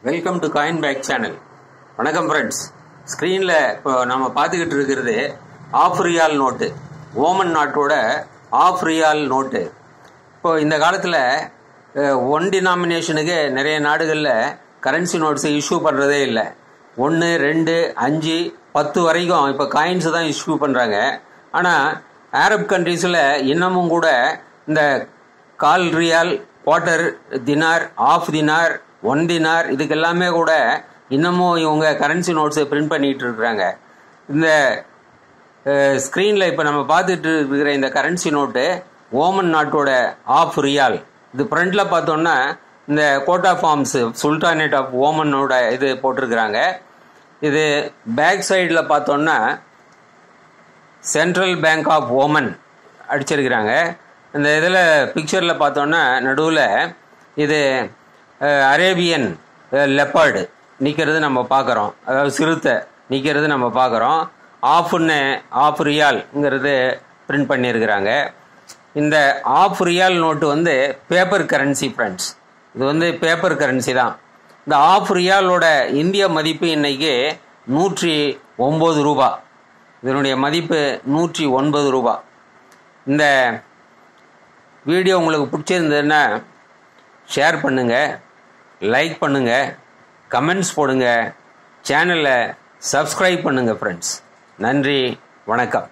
Welcome to coin back channel. வணக்கம் friends. ஸ்க்ரீனில் இப்போ நம்ம பார்த்துக்கிட்டு இருக்கிறது ஆஃப் ரியால் நோட்டு, ஓமன் நாட்டோட ஆஃப் ரியால் நோட்டு. இப்போது இந்த காலத்தில் ஒன் டினாமினேஷனுக்கு நிறைய நாடுகளில் கரன்சி நோட்ஸை இஷ்யூ பண்ணுறதே இல்லை. 1, 2, 5, 10 வரைக்கும் இப்போ காயின்ஸு தான் இஷ்யூ பண்ணுறாங்க. ஆனால் அரப் கண்ட்ரீஸில் இன்னமும் கூட இந்த கால் ரியால், குவார்ட்டர் தினார், ஆஃப் தினார், 1 தினார் இதுக்கெல்லாமே கூட இன்னமும் இவங்க கரன்சி நோட்ஸை பிரிண்ட் பண்ணிகிட்டு இருக்கிறாங்க. இந்த ஸ்க்ரீனில் இப்போ நம்ம பார்த்துட்டு இருக்கிற இந்த கரன்சி நோட்டு ஓமன் நாட்டோட ஆஃப் ரியால். இது ஃப்ரண்டில் பார்த்தோன்னா இந்த coat of arms sultanate of ஓமனோட இது போட்டிருக்கிறாங்க. இது பேக் சைடில் பார்த்தோன்னா சென்ட்ரல் பேங்க் ஆஃப் ஓமன் அடிச்சிருக்கிறாங்க. இந்த இதில் பிக்சரில் பார்த்தோன்னா நடுவில் இது அரேபியன் லெப்பர்டு நிற்கிறது நம்ம பார்க்குறோம், அதாவது சிறுத்தை நிற்கிறது நம்ம பார்க்குறோம். ஆஃப் ரியால்ங்கிறது பிரிண்ட் பண்ணியிருக்கிறாங்க. இந்த half rial note paper currency friends. இது பேப்பர் கரன்சி தான். இந்த ஆஃப் ரியாலோட இந்திய மதிப்பு இன்னைக்கு 109 ரூபா. இதனுடைய மதிப்பு 109 ரூபா. இந்த வீடியோ உங்களுக்கு பிடிச்சிருந்ததுன்னா ஷேர் பண்ணுங்கள், லைக் பண்ணுங்கள், கமெண்ட்ஸ் போடுங்க, சேனலை சப்ஸ்கிரைப் பண்ணுங்கள் ஃப்ரெண்ட்ஸ். நன்றி, வணக்கம்.